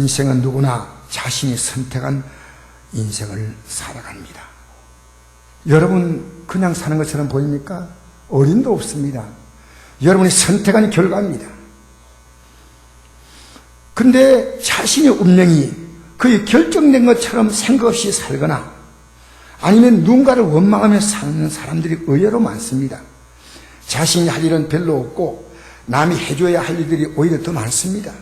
인생은 누구나 자신이 선택한 인생을 살아갑니다. 여러분 그냥 사는 것처럼 보입니까? 어림도 없습니다. 여러분이 선택한 결과입니다. 근데 자신의 운명이 거의 결정된 것처럼 생각 없이 살거나 아니면 누군가를 원망하며 사는 사람들이 의외로 많습니다. 자신이 할 일은 별로 없고 남이 해줘야 할 일들이 오히려 더 많습니다.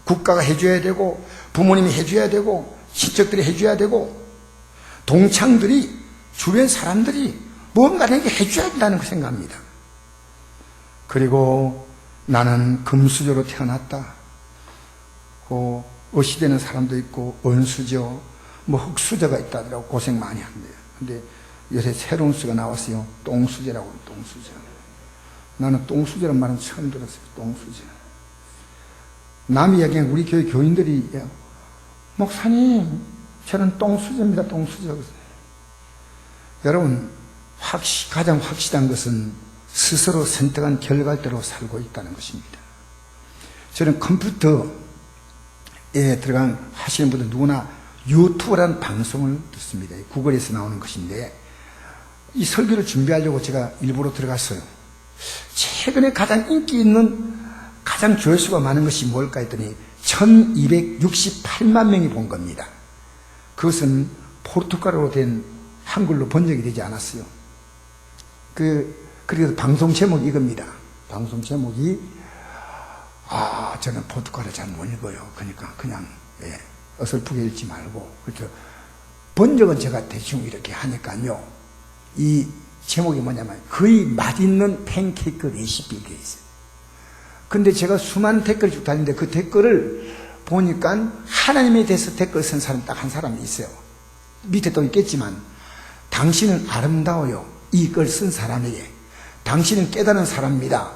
국가가 해줘야 되고 부모님이 해줘야 되고 친척들이 해줘야 되고 동창들이 주변 사람들이 뭔가 내게 해줘야 된다는 걸 생각합니다. 그리고 나는 금수저로 태어났다. 어시되는 사람도 있고 은수저, 흙수저가 있다더라고. 고생 많이 한대요. 근데 요새 새로운 수가 나왔어요. 똥수저라고. 똥수저. 나는 똥수저란 말은 처음 들었어요. 똥수저. 남이 얘기하는 우리 교회 교인들이 목사님 저는 똥수저입니다. 똥수저. 여러분 가장 확실한 것은 스스로 선택한 결과대로 살고 있다는 것입니다. 저는 컴퓨터에 들어간 하시는 분들 누구나 유튜브라는 방송을 듣습니다. 구글에서 나오는 것인데 이 설교를 준비하려고 제가 일부러 들어갔어요. 최근에 가장 인기 있는 가장 조회수가 많은 것이 뭘까 했더니 1268만 명이 본 겁니다. 그것은 포르투갈어로 된 한글로 번역이 되지 않았어요. 그래서 방송 제목이 이겁니다. 방송 제목이 저는 포르투갈어 잘 못 읽어요. 그러니까 그냥 어설프게 읽지 말고 그렇죠. 번역은 제가 대충 이렇게 하니까요. 이 제목이 뭐냐면 거의 맛있는 팬케이크 레시피 되어 있어요. 근데 제가 수많은 댓글을 쭉 다니는데 그 댓글을 보니까 하나님에 대해서 댓글 쓴 사람 딱 한 사람이 있어요. 밑에 또 있겠지만 당신은 아름다워요. 이 글 쓴 사람에게 당신은 깨달은 사람입니다.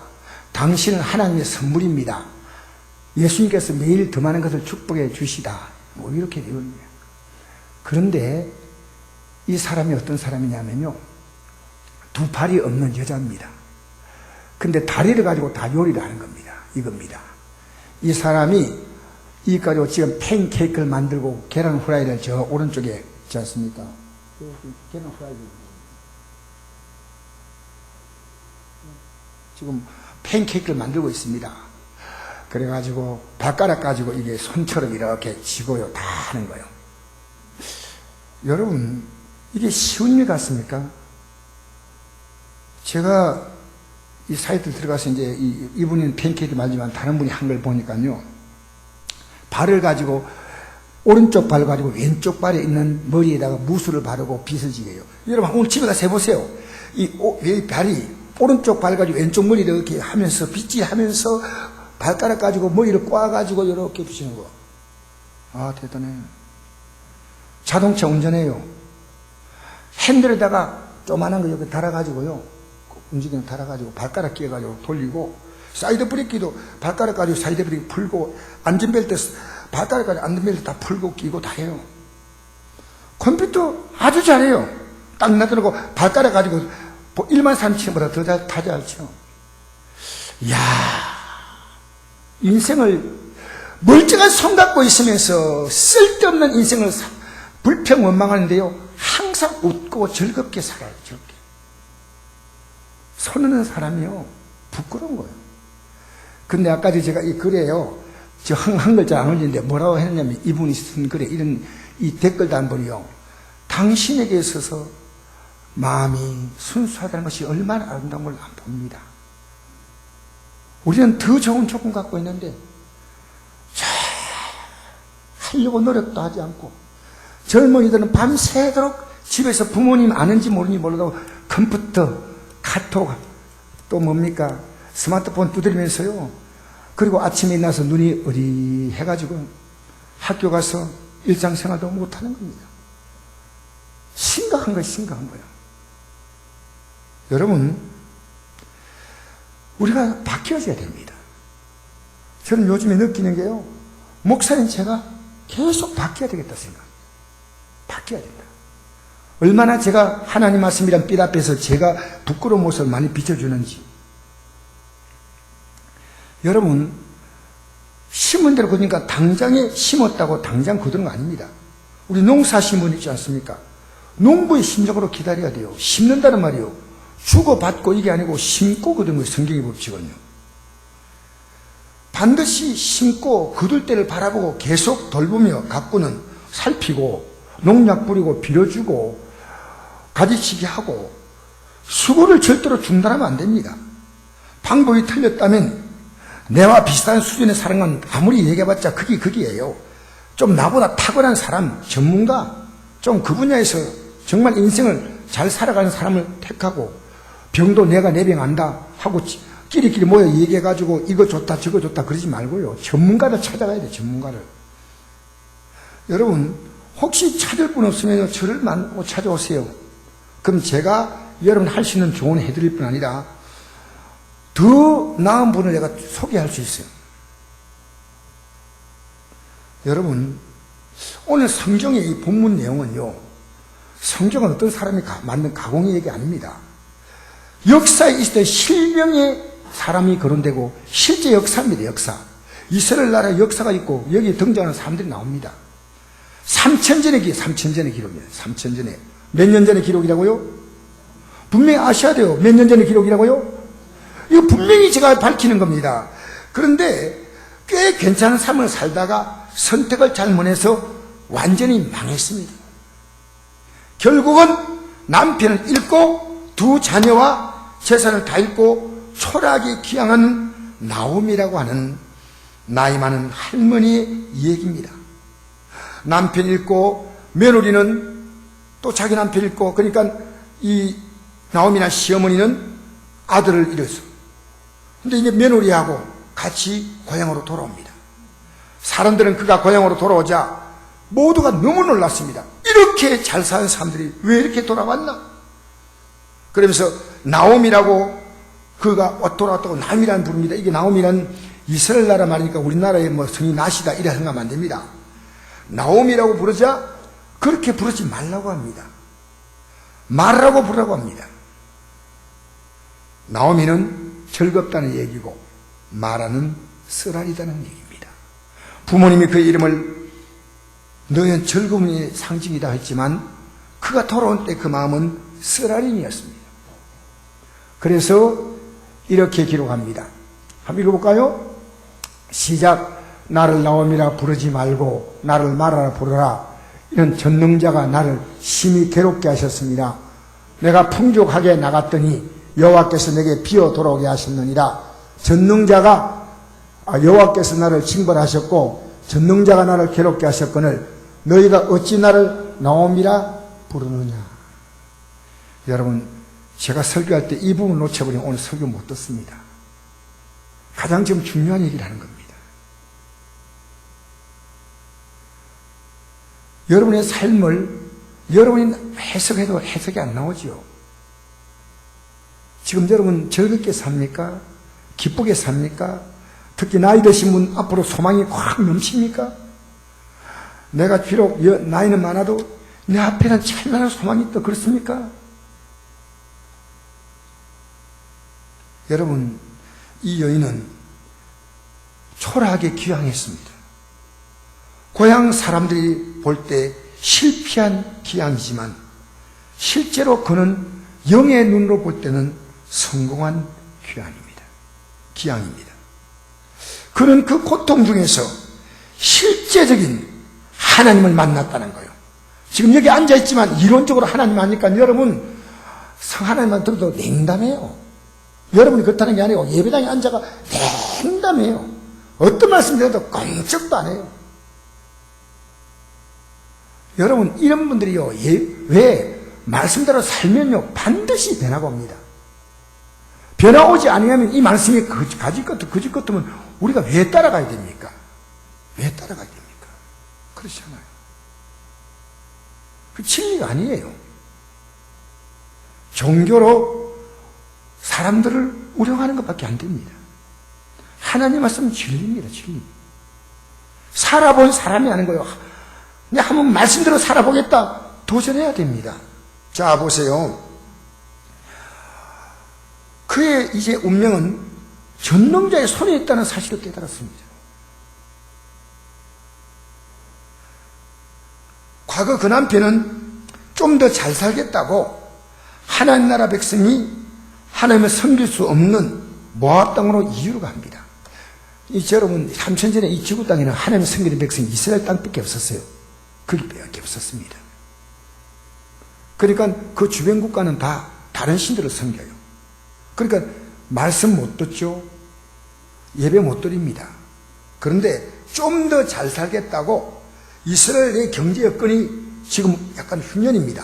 당신은 하나님의 선물입니다. 예수님께서 매일 더 많은 것을 축복해 주시다. 이렇게 되어 있네요. 그런데 이 사람이 어떤 사람이냐면요. 두 팔이 없는 여자입니다. 근데 다리를 가지고 다 요리를 하는 겁니다. 이겁니다. 이 사람이 이 가지고 지금 팬케이크를 만들고 계란 후라이를 저 오른쪽에 있지 않습니까? 계란 후라이를 지금 팬케이크를 만들고 있습니다. 그래가지고 발가락 가지고 이게 손처럼 이렇게 쥐고요. 다 하는 거예요. 여러분 이게 쉬운 일 같습니까? 제가 이 사이트 들어가서 이제 이분은 팬케이크 말지만 다른 분이 한 걸 보니까요. 발을 가지고 오른쪽 발 가지고 왼쪽 발에 있는 머리에다가 무술을 바르고 빗을 지게요. 여러분 오늘 집에 가서 해보세요. 이 발이 오른쪽 발 가지고 왼쪽 머리를 이렇게 하면서 빗질하면서 발가락 가지고 머리를 꽈가지고 이렇게 붙이는 거. 대단해. 자동차 운전해요. 핸들에다가 조만한 거 이렇게 달아가지고요. 움직이는 달아가지고 발가락 끼워가지고 돌리고 사이드 브레이크도 발가락 가지고 사이드 브레이크 풀고 안전벨트 발가락 가지고 안전벨트 다 풀고 끼고 다 해요. 컴퓨터 아주 잘해요. 딱 놔두고 발가락 가지고 1만 3천보다 더 잘 쳐. 이야, 인생을 멀쩡한 손 갖고 있으면서 쓸데없는 인생을 불평 원망하는데요. 항상 웃고 즐겁게 살아요. 즐겁게. 손 없는 사람이요. 부끄러운 거예요. 근데 아까 제가 이 글에요. 저 한글 잘 안 올리는데 뭐라고 했냐면 이분이 쓴 글에 이 댓글 단번이요. 당신에게 있어서 마음이 순수하다는 것이 얼마나 아름다운 걸 안 봅니다. 우리는 더 좋은 조건 갖고 있는데 하려고 노력도 하지 않고 젊은이들은 밤새도록 집에서 부모님 아는지 모르는지 몰라도 컴퓨터, 카톡 또 뭡니까 스마트폰 두드리면서요. 그리고 아침에 일어나서 눈이 어리해가지고 학교 가서 일상생활도 못하는 겁니다. 심각한 거예요. 여러분 우리가 바뀌어져야 됩니다. 저는 요즘에 느끼는 게요. 목사님 제가 계속 바뀌어야 되겠다 생각합니다. 바뀌어야 된다. 얼마나 제가 하나님 말씀이란 빛 앞에서 제가 부끄러운 모습을 많이 비춰주는지. 여러분 심은 대로 그러니까 당장에 심었다고 당장 거두는 거 아닙니다. 우리 농사 심은 있지 않습니까? 농부의 심적으로 기다려야 돼요. 심는다는 말이요. 주고받고 이게 아니고 심고 거두는 거예요. 성경의 법칙은요. 반드시 심고 거둘 때를 바라보고 계속 돌보며 가꾸는 살피고 농약 뿌리고 빌어주고 가지치기 하고 수고를 절대로 중단하면 안 됩니다. 방법이 틀렸다면 내와 비슷한 수준의 사람은 아무리 얘기해봤자 그기예요. 좀 나보다 탁월한 사람, 전문가, 좀 그 분야에서 정말 인생을 잘 살아가는 사람을 택하고 병도 내가 내 병 안다 하고 끼리끼리 모여 얘기해가지고 이거 좋다 저거 좋다 그러지 말고요. 전문가를 찾아가야 돼요. 전문가를. 여러분 혹시 찾을 분 없으면 저를 만나고 찾아오세요. 그럼 제가 여러분 할 수 있는 조언을 해드릴 뿐 아니라 더 나은 분을 내가 소개할 수 있어요. 여러분 오늘 성경의 이 본문 내용은요, 성경은 어떤 사람이 만든 가공의 얘기 아닙니다. 역사에 있을 때 실명의 사람이 거론되고 실제 역사입니다. 역사. 이스라엘 나라의 역사가 있고 여기 등장하는 사람들이 나옵니다. 3000전의 기록입니다. 3000전에. 몇 년 전의 기록이라고요? 분명히 아셔야 돼요. 몇 년 전의 기록이라고요? 이거 분명히 제가 밝히는 겁니다. 그런데 꽤 괜찮은 삶을 살다가 선택을 잘못해서 완전히 망했습니다. 결국은 남편을 잃고 두 자녀와 재산을 다 잃고 초라하게 귀향한 나옴이라고 하는 나이 많은 할머니의 얘기입니다. 남편 잃고 며느리는 또 자기 남편 잃고, 그러니까 이 나옴이나 시어머니는 아들을 잃었어. 근데 이제 며느리하고 같이 고향으로 돌아옵니다. 사람들은 그가 고향으로 돌아오자 모두가 너무 놀랐습니다. 이렇게 잘 사는 사람들이 왜 이렇게 돌아왔나? 그러면서 나옴이라고 그가 돌아왔다고 나옴이라는 부릅니다. 이게 나옴이란 이스라엘 나라 말이니까 우리나라의 뭐 성이 나시다 이래 생각하면 안 됩니다. 나옴이라고 부르자 그렇게 부르지 말라고 합니다. 마라고 부르라고 합니다. 나오미는 즐겁다는 얘기고 마라는 쓰라리다는 얘기입니다. 부모님이 그 이름을 너희는 즐거움의 상징이다 했지만 그가 돌아온 때 그 마음은 쓰라림이었습니다. 그래서 이렇게 기록합니다. 한번 읽어볼까요? 시작. 나를 나옴이라 부르지 말고 나를 마라라 부르라. 이런 전능자가 나를 심히 괴롭게 하셨습니다. 내가 풍족하게 나갔더니 여호와께서 내게 비어 돌아오게 하셨느니라. 전능자가 여호와께서 나를 징벌하셨고 전능자가 나를 괴롭게 하셨거늘 너희가 어찌 나를 나옴이라 부르느냐. 여러분 제가 설교할 때 이 부분을 놓쳐버리면 오늘 설교 못 듣습니다. 가장 지금 중요한 얘기를 하는 겁니다. 여러분의 삶을 여러분이 해석해도 해석이 안 나오지요. 지금 여러분 즐겁게 삽니까? 기쁘게 삽니까? 특히 나이 드신 분 앞으로 소망이 확 넘칩니까? 내가 비록 나이는 많아도 내 앞에는 찬란한 소망이 있다 그렇습니까? 여러분 이 여인은 초라하게 귀향했습니다. 고향 사람들이 볼 때 실패한 귀향이지만 실제로 그는 영의 눈으로 볼 때는 성공한 귀향입니다. 그는 그 고통 중에서 실제적인 하나님을 만났다는 거예요. 지금 여기 앉아있지만 이론적으로 하나님 아니까 여러분 하나님만 들어도 냉담해요. 여러분이 그렇다는 게 아니고 예배당에 앉아가 냉담해요. 어떤 말씀 드려도 꼼짝도 안 해요. 여러분 이런 분들이요 왜 말씀대로 살면요 반드시 변화가 옵니다. 변화 오지 아니하면 이 말씀이 가지 것도 우리가 왜 따라가야 됩니까? 왜 따라가야 됩니까? 그렇잖아요. 그 진리가 아니에요. 종교로 사람들을 우려하는 것밖에 안 됩니다. 하나님 말씀은 진리입니다. 진리. 살아본 사람이 하는 거예요. 내가 한번 말씀대로 살아보겠다. 도전해야 됩니다. 자 보세요. 그의 이제 운명은 전능자의 손에 있다는 사실을 깨달았습니다. 과거 그 남편은 좀 더 잘 살겠다고 하나님 나라 백성이 하나님을 섬길 수 없는 모압 땅으로 이주를 갑니다. 여러분, 3000년 전에 이 지구 땅에는 하나님을 섬기는 백성이 이스라엘 땅밖에 없었어요. 거기밖에 없었습니다. 그러니까 그 주변 국가는 다 다른 신들을 섬겨요. 그러니까 말씀 못 듣죠. 예배 못 드립니다. 그런데 좀 더 잘 살겠다고 이스라엘의 경제 여건이 지금 약간 흉년입니다.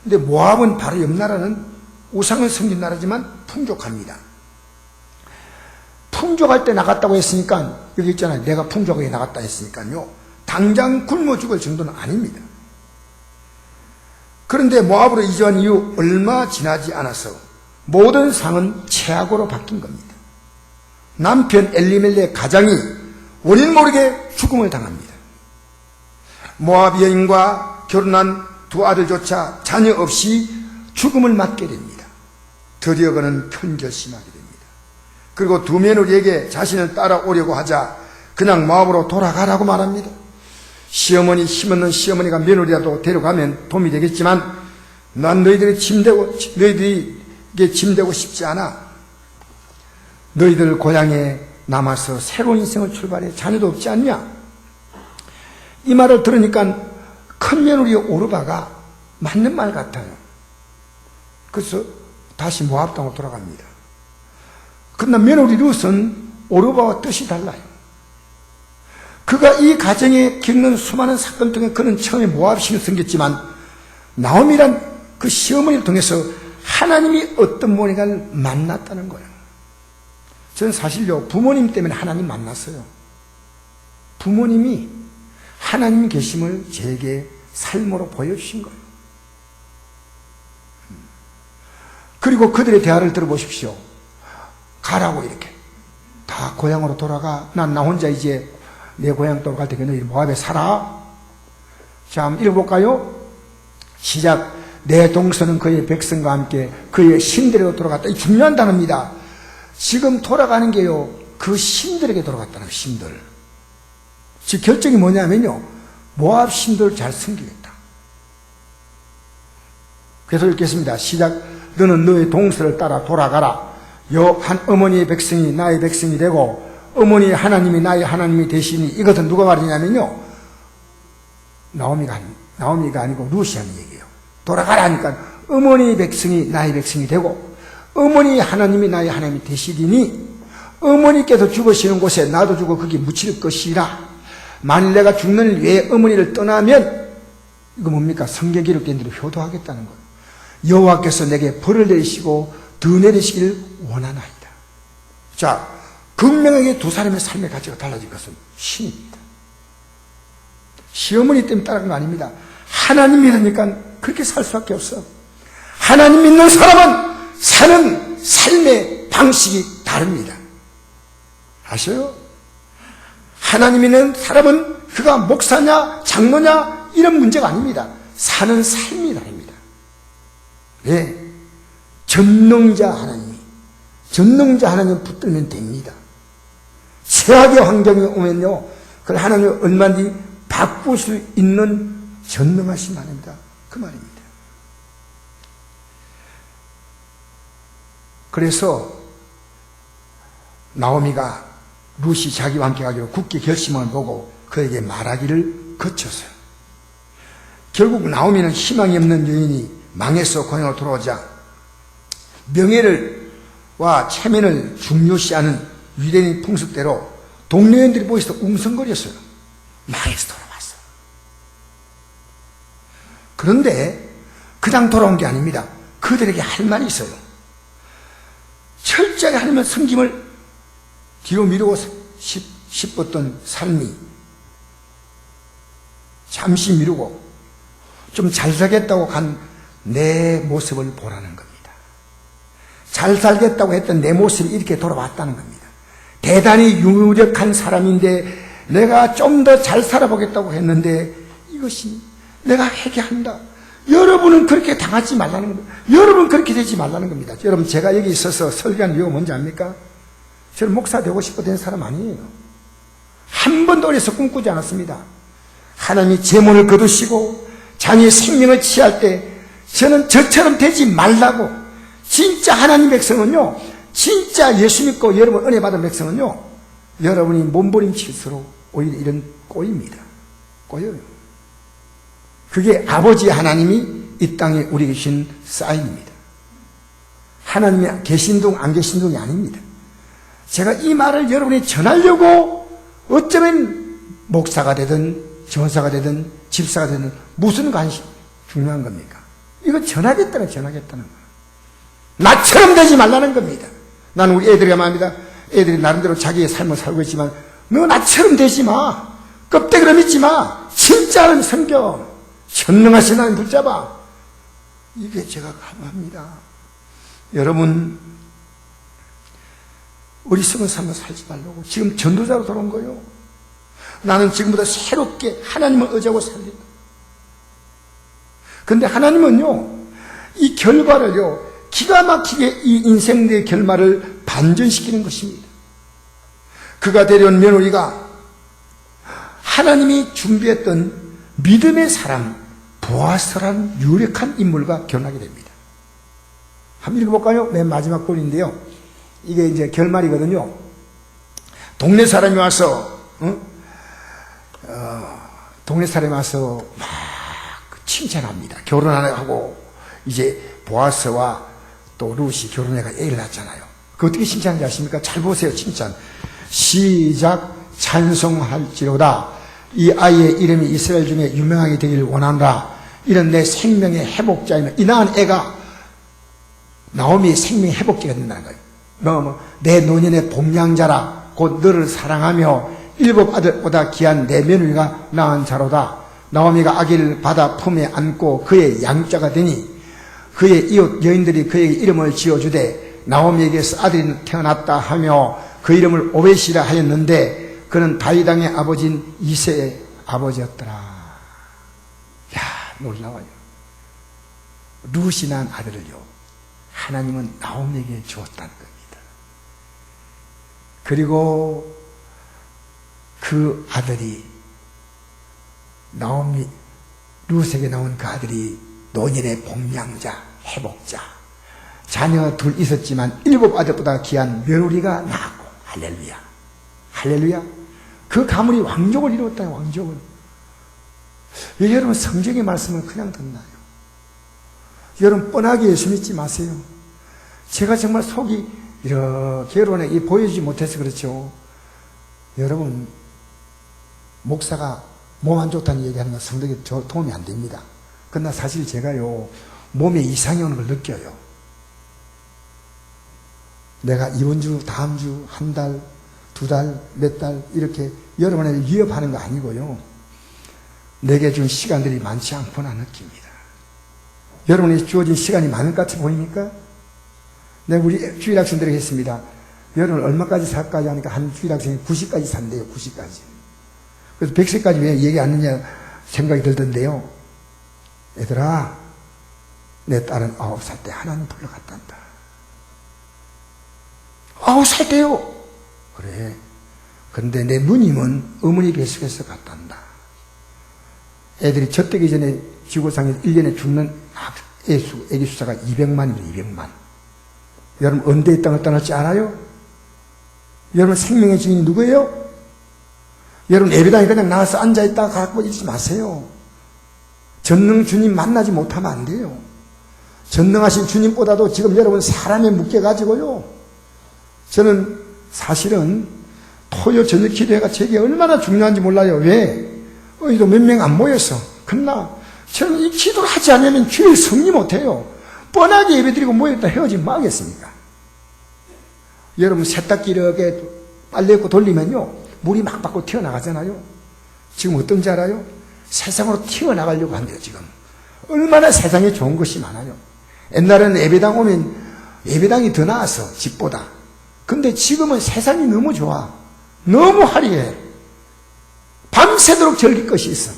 근데 모압은 바로 옆 나라는 우상을 섬긴 나라지만 풍족합니다. 풍족할 때 나갔다고 했으니까, 여기 있잖아요. 내가 풍족하게 나갔다 했으니까요. 당장 굶어 죽을 정도는 아닙니다. 그런데 모압으로 이주한 이후 얼마 지나지 않아서 모든 상은 최악으로 바뀐 겁니다. 남편 엘리멜렉 가장이 원인 모르게 죽음을 당합니다. 모압 여인과 결혼한 두 아들조차 자녀 없이 죽음을 맞게 됩니다. 드디어 그는 큰 결심하게 됩니다. 그리고 두 며느리에게 자신을 따라오려고 하자 그냥 모압으로 돌아가라고 말합니다. 시어머니, 힘없는 시어머니가 며느리라도 데려가면 도움이 되겠지만 난 너희들에게 짐되고 싶지 않아. 너희들 고향에 남아서 새로운 인생을 출발해. 자녀도 없지 않냐? 이 말을 들으니까 큰 며느리 오르바가 맞는 말 같아요. 그래서 다시 모압 땅으로 돌아갑니다. 그러나 며느리 룻은 오르바와 뜻이 달라요. 그가 이 가정에 겪는 수많은 사건 중에 그는 처음에 모압 신을 섬겼지만 나오미란 그 시어머니를 통해서 하나님이 어떤 모니가를 만났다는 거예요. 저는 사실요, 부모님 때문에 하나님 만났어요. 부모님이 하나님 계심을 제게 삶으로 보여주신 거예요. 그리고 그들의 대화를 들어보십시오. 가라고 이렇게. 다 고향으로 돌아가. 난 나 혼자 이제 내 고향 돌아갈 테니까 너희 모압에 살아. 자, 한번 읽어볼까요? 시작. 내 동서는 그의 백성과 함께 그의 신들에게 돌아갔다. 이 중요한 단어입니다. 지금 돌아가는 게요, 그 신들에게 돌아갔다는 거예요. 신들. 즉 결정이 뭐냐면요, 모압 신들을 잘 섬기겠다. 그래서 읽겠습니다. 시작. 너는 너의 동서를 따라 돌아가라. 한 어머니의 백성이 나의 백성이 되고 어머니의 하나님이 나의 하나님이 되시니. 이것은 누가 말이냐면요, 나오미가 아니고 룻이 하는 얘기예요. 돌아가라 하니까 어머니의 백성이 나의 백성이 되고 어머니의 하나님이 나의 하나님이 되시리니 어머니께서 죽으시는 곳에 나도 죽어 거기 묻힐 것이라. 만일 내가 죽는 외에 어머니를 떠나면, 이거 뭡니까? 성경 기록된 대로 효도하겠다는 거예요. 여호와께서 내게 벌을 내리시고 더 내리시기를 원하나이다. 자, 극명하게 두 사람의 삶의 가치가 달라진 것은 신입니다. 시어머니 때문에 따라간 거 아닙니다. 하나님 믿으니까 그렇게 살 수밖에 없어. 하나님 믿는 사람은 사는 삶의 방식이 다릅니다. 아셔요? 하나님 믿는 사람은 그가 목사냐 장로냐 이런 문제가 아닙니다. 사는 삶이 다릅니다. 네, 전능자 하나님 붙들면 됩니다. 최악의 환경이 오면요, 그걸 하나님이 얼마든지 바꿀 수 있는 전능하신 하나님이다, 그 말입니다. 그래서 나오미가 룻이 자기와 함께 가기로 굳게 결심을 보고 그에게 말하기를 거쳤어요. 결국 나오미는 희망이 없는 여인이 망해서 고향으로 돌아오자 명예와 체면을 중요시하는 유대인 풍습대로 동료인들이 보이서 웅성거렸어요. 망해서 돌아왔어. 그런데 그냥 돌아온 게 아닙니다. 그들에게 할 말이 있어요. 철저하게 하나님의 섬김을 뒤로 미루고 싶었던 삶이 잠시 미루고 좀 잘 살겠다고 간 내 모습을 보라는 겁니다. 잘 살겠다고 했던 내 모습이 이렇게 돌아왔다는 겁니다. 대단히 유력한 사람인데 내가 좀 더 잘 살아보겠다고 했는데 이것이 내가 회개한다. 여러분은 그렇게 당하지 말라는 겁니다. 여러분 그렇게 되지 말라는 겁니다. 여러분, 제가 여기 있어서 설교한 이유가 뭔지 압니까? 저는 목사 되고 싶어 된 사람 아니에요. 한 번도 어려서 꿈꾸지 않았습니다. 하나님이 제 문을 거두시고 자녀의 생명을 취할 때 저는 저처럼 되지 말라고. 진짜 하나님 백성은요, 진짜 예수 믿고 여러분 은혜 받은 백성은요, 여러분이 몸부림칠수록 오히려 이런 꼬입니다. 꼬여요. 그게 아버지 하나님이 이 땅에 우리에게 주신 사인입니다. 하나님이 계신 둥 안 계신 둥이 아닙니다. 제가 이 말을 여러분이 전하려고 어쩌면 목사가 되든 전사가 되든 집사가 되든 무슨 관심 중요한 겁니까? 이거 전하겠다는 거예요. 나처럼 되지 말라는 겁니다. 나는 우리 애들이 말합니다. 애들이 나름대로 자기의 삶을 살고 있지만 너 나처럼 되지 마. 껍데기로 믿지 마. 진짜는 성경. 전능하신 하나님 붙잡아. 이게 제가 강합니다. 여러분, 어리석은 삶을 살지 말라고. 지금 전도자로 돌아온 거예요. 나는 지금보다 새롭게 하나님을 의지하고 살린다. 근데 하나님은요, 이 결과를요, 기가 막히게 이 인생의 결말을 반전시키는 것입니다. 그가 데려온 며느리가 하나님이 준비했던 믿음의 사람, 보아스라는 유력한 인물과 결혼하게 됩니다. 한번 읽어볼까요? 맨 마지막 본인데요. 이게 이제 결말이거든요. 동네 사람이 와서, 동네 사람이 와서 막 칭찬합니다. 결혼하고, 이제 보아스와 또 룻이 결혼해가 애를 낳잖아요. 그 어떻게 칭찬하는지 아십니까? 잘 보세요, 칭찬. 시작, 찬송할지로다. 이 아이의 이름이 이스라엘 중에 유명하게 되기를 원하노라. 이런 내 생명의 회복자이며, 이 낳은 애가 나오미의 생명의 회복자가 된다는 거예요. 내 노년의 복량자라. 곧 너를 사랑하며 일곱 아들보다 귀한 내 며느리가 낳은 자로다. 나오미가 아기를 받아 품에 안고 그의 양자가 되니 그의 이웃 여인들이 그에게 이름을 지어주되 나오미에게서 아들이 태어났다 하며 그 이름을 오벳이라 하였는데 그는 다윗 왕의 아버지인 이새의 아버지였더라. 야, 놀라워요. 룻이 낳은 아들을요, 하나님은 나오미에게 주었다는 겁니다. 그리고 그 아들이 나오미, 룻에게 나온 그 아들이 노년의 복량자, 회복자. 자녀 둘 있었지만 일곱 아들보다 귀한 며느리가 낳았고, 할렐루야. 할렐루야. 그 가문이 왕족을 이루었다, 왕족을. 여러분, 성경의 말씀을 그냥 듣나요? 여러분, 뻔하게 예수 믿지 마세요. 제가 정말 속이 이렇게 여러분에게 보여주지 못해서 그렇죠. 여러분, 목사가 몸 안 좋다는 얘기하는 건 성도에게 도움이 안 됩니다. 그러나 사실 제가요, 몸에 이상이 오는 걸 느껴요. 내가 이번 주, 다음 주, 한 달, 두 달, 몇 달, 이렇게 여러분을 위협하는 거 아니고요. 내게 준 시간들이 많지 않구나 느낍니다. 여러분이 주어진 시간이 많을 것 같이 보입니까? 내가 우리 주일학생들에게 했습니다. 여러분 얼마까지 살까지 하니까 한 주일학생이 90까지 산대요, 90까지. 그래서 100세까지 왜 얘기 안 하느냐 생각이 들던데요. 얘들아, 내 딸은 9살 때 하나님 불러갔단다. 9살 때요? 그래. 근데 내 누님은 어머니 뱃속에서 갔단다. 애들이 젖되기 전에 지구상에서 1년에 죽는 애기 숫자가 200만이에요, 200만. 여러분, 언제 땅을 떠날지 알아요? 여러분, 생명의 주인이 누구예요? 여러분, 예배당에 그냥 나와서 앉아있다가 갖고 있지 마세요. 전능 주님 만나지 못하면 안 돼요. 전능하신 주님보다도 지금 여러분 사람에 묶여가지고요. 저는 사실은 토요 저녁 기도회가 제게 얼마나 중요한지 몰라요. 왜? 이도 몇 명 안 모여서. 그러나 저는 이 기도를 하지 않으면 주일 승리 못해요. 뻔하게 예배드리고 모였다 헤어지면 뭐 하겠습니까? 여러분, 세탁기 이렇게 빨래 입고 돌리면요, 물이 막 밖으로 튀어나가잖아요. 지금 어떤지 알아요? 세상으로 튀어나가려고 한대요, 지금. 얼마나 세상에 좋은 것이 많아요. 옛날에는 예배당 오면 예배당이 더 나았어, 집보다. 근데 지금은 세상이 너무 좋아. 너무 화려해. 밤새도록 즐길 것이 있어.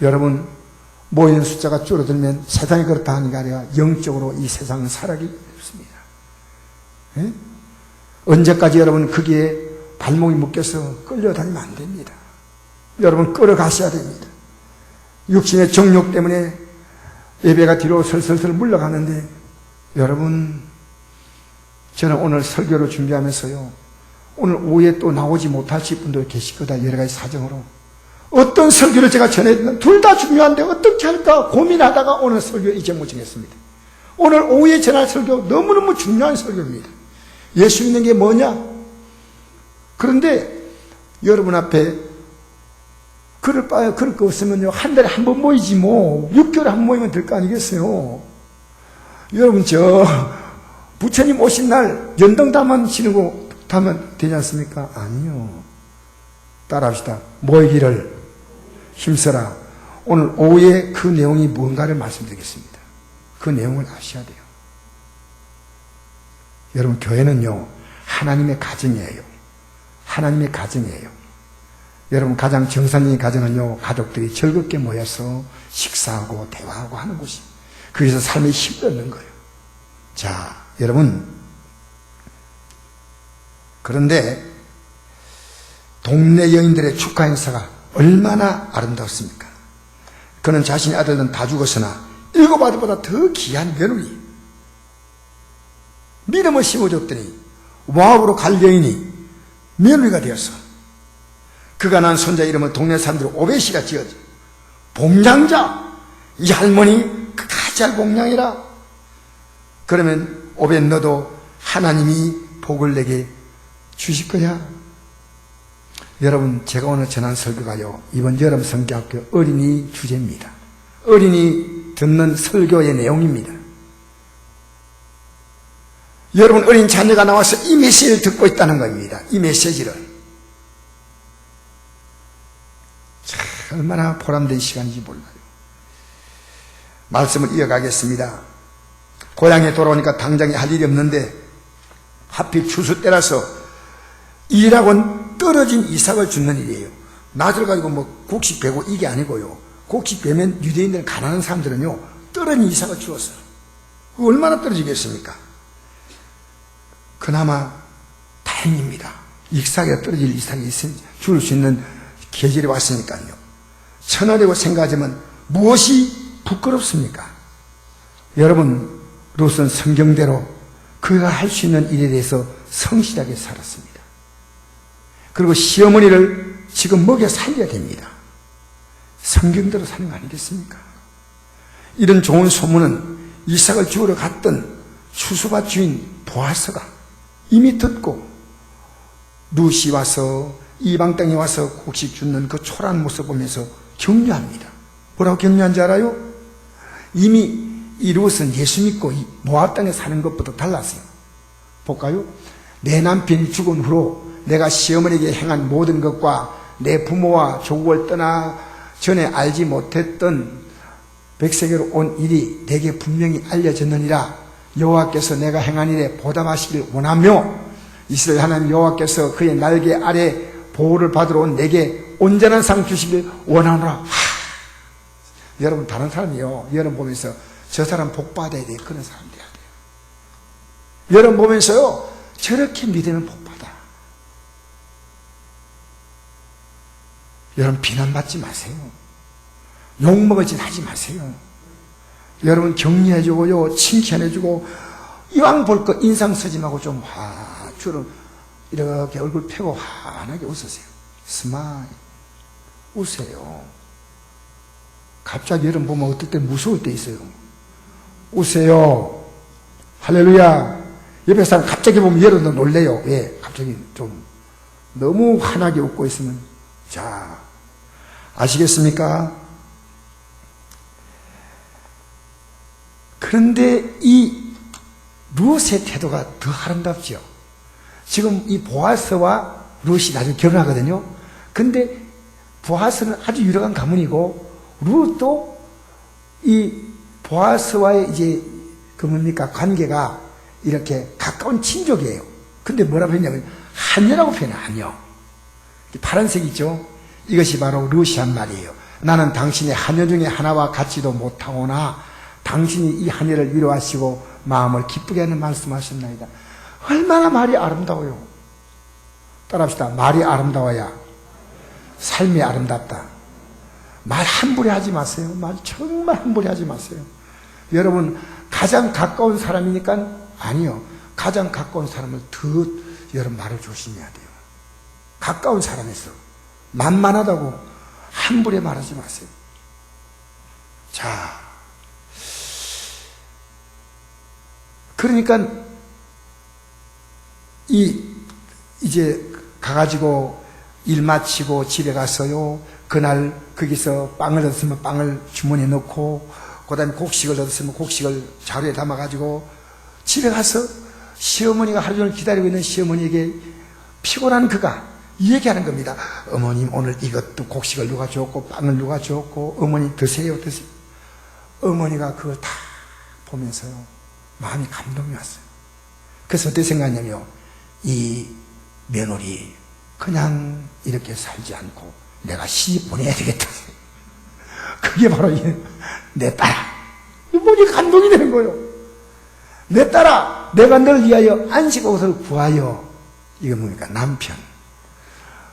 여러분, 모이는 숫자가 줄어들면 세상이 그렇다 하는 게 아니라 영적으로 이 세상은 살아가기 어렵습니다. 예? 언제까지 여러분 거기에 발목이 묶여서 끌려다니면 안 됩니다. 여러분 끌어가셔야 됩니다. 육신의 정욕 때문에 예배가 뒤로 설설설 물러가는데, 여러분, 저는 오늘 설교를 준비하면서요, 오늘 오후에 또 나오지 못하실 분도 계실 거다. 여러 가지 사정으로. 어떤 설교를 제가 전했든 둘 다 중요한데 어떻게 할까 고민하다가 오늘 설교 이 제목을 정했습니다. 오늘 오후에 전할 설교 너무너무 중요한 설교입니다. 예수 믿는 게 뭐냐? 그런데 여러분 앞에 그럴 거 없으면요, 한 달에 한 번 모이지 뭐 6개월에 한 번 모이면 될 거 아니겠어요? 여러분, 부처님 오신 날 연등담만 지르고 하면 되지 않습니까? 아니요. 따라합시다. 모이기를 힘써라. 오늘 오후에 그 내용이 뭔가를 말씀드리겠습니다. 그 내용을 아셔야 돼요. 여러분, 교회는요, 하나님의 가정이에요. 하나님의 가정이에요. 여러분, 가장 정상적인 가정은요, 가족들이 즐겁게 모여서 식사하고 대화하고 하는 곳이, 거기서 삶의 힘을 얻는 거예요. 자, 여러분, 그런데 동네 여인들의 축하 행사가 얼마나 아름다웠습니까? 그는 자신의 아들은 다 죽었으나 7 아들보다 더 귀한 며느리 믿음을 심어줬더니 모압으로 갈 여인이 며느리가 되었어. 그가 낳은 손자 이름은 동네 사람들이 오벳이라 지어져. 봉양자, 이 할머니 가잘 봉양이라. 그러면 오벳, 너도 하나님이 복을 내게 주실 거야. 여러분, 제가 오늘 전한 설교가요, 이번 여름 성교학교 어린이 주제입니다. 어린이 듣는 설교의 내용입니다. 여러분, 어린 자녀가 나와서 이 메시지를 듣고 있다는 겁니다. 이 메시지를. 참, 얼마나 보람된 시간인지 몰라요. 말씀을 이어가겠습니다. 고향에 돌아오니까 당장에 할 일이 없는데 하필 추수 때라서 일하고는 떨어진 이삭을 줍는 일이에요. 낫을 가지고 뭐 곡식 베고 이게 아니고요. 곡식 베면 유대인들 가난한 사람들은요, 떨어진 이삭을 주었어요. 얼마나 떨어지겠습니까? 그나마 다행입니다. 이삭에 떨어질 이삭이 줄 수 있는 계절이 왔으니까요. 천하라고 생각하지만 무엇이 부끄럽습니까? 여러분, 롯은 성경대로 그가 할 수 있는 일에 대해서 성실하게 살았습니다. 그리고 시어머니를 지금 먹여 살려야 됩니다. 성경대로 사는 거 아니겠습니까? 이런 좋은 소문은 이삭을 주우러 갔던 추수밭 주인 보아스가 이미 듣고 룻이 와서 이방 땅에 와서 곡식 줍는 그 초라한 모습 보면서 격려합니다. 뭐라고 격려한지 알아요? 이미 이 룻은 예수 믿고 모압 땅에 사는 것보다 달랐어요. 볼까요? 내 남편이 죽은 후로 내가 시어머니에게 행한 모든 것과 내 부모와 조국을 떠나 전에 알지 못했던 백세계로 온 일이 내게 분명히 알려졌느니라. 여호와께서 내가 행한 일에 보답하시길 원하며 이스라엘 하나님 여호와께서 그의 날개 아래 보호를 받으러 온 내게 온전한 상 주시길 원하노라. 여러분, 다른 사람이요, 여러분 보면서 저 사람 복 받아야 돼, 그런 사람 돼야 돼요. 여러분 보면서요, 저렇게 믿으면 복 받아. 여러분, 비난받지 마세요. 욕먹을 짓 하지 마세요. 여러분, 격려해주고요, 칭찬해주고, 이왕 볼 거 인상 쓰지 말고 좀 화처럼 이렇게 얼굴 펴고 환하게 웃으세요. 스마일. 웃으세요. 갑자기 여러분 보면 어떨 때 무서울 때 있어요. 웃으세요. 할렐루야. 옆에 사람 갑자기 보면 여러분도 놀래요. 왜? 갑자기 좀 너무 환하게 웃고 있으면. 자, 아시겠습니까? 그런데 이 룻의 태도가 더 아름답죠. 지금 이 보아스와 룻이 나중에 결혼하거든요. 근데 보아스는 아주 유력한 가문이고 룻도 이 보아스와의 이제 그 뭡니까 관계가 이렇게 가까운 친족이에요. 근데 뭐라고 했냐면 하녀라고 표현해요. 하녀. 파란색이죠. 이것이 바로 룻이 한 말이에요. 나는 당신의 하녀 중에 하나와 같지도 못하오나 당신이 이 하녀를 위로하시고 마음을 기쁘게 하는 말씀하셨나이다. 얼마나 말이 아름다워요. 따라합시다. 말이 아름다워야 삶이 아름답다. 말 함부로 하지 마세요. 말 정말 함부로 하지 마세요. 여러분, 가장 가까운 사람이니까 아니요. 가장 가까운 사람을 더 여러분 말을 조심해야 돼요. 가까운 사람에서 만만하다고 함부로 말하지 마세요. 자, 그러니까 이제 가가지고 일 마치고 집에 가서요. 그날 거기서 빵을 얻었으면 빵을 주머니에 넣고, 그 다음에 곡식을 얻었으면 곡식을 자루에 담아가지고 집에 가서 시어머니가 하루 종일 기다리고 있는 시어머니에게 피곤한 그가 얘기하는 겁니다. 어머님, 오늘 이것도 곡식을 누가 줬고 빵을 누가 줬고, 어머니 드세요, 드세요. 어머니가 그걸 다 보면서요, 마음이 감동이 왔어요. 그래서 어떻게 생각하냐면요, 이 며느리 그냥 이렇게 살지 않고 내가 시집 보내야 되겠다. 그게 바로 내 딸아. 뭐지 감동이 되는 거예요. 내 딸아, 내가 널 위하여 안식옷을 구하여, 이거 뭡니까? 남편,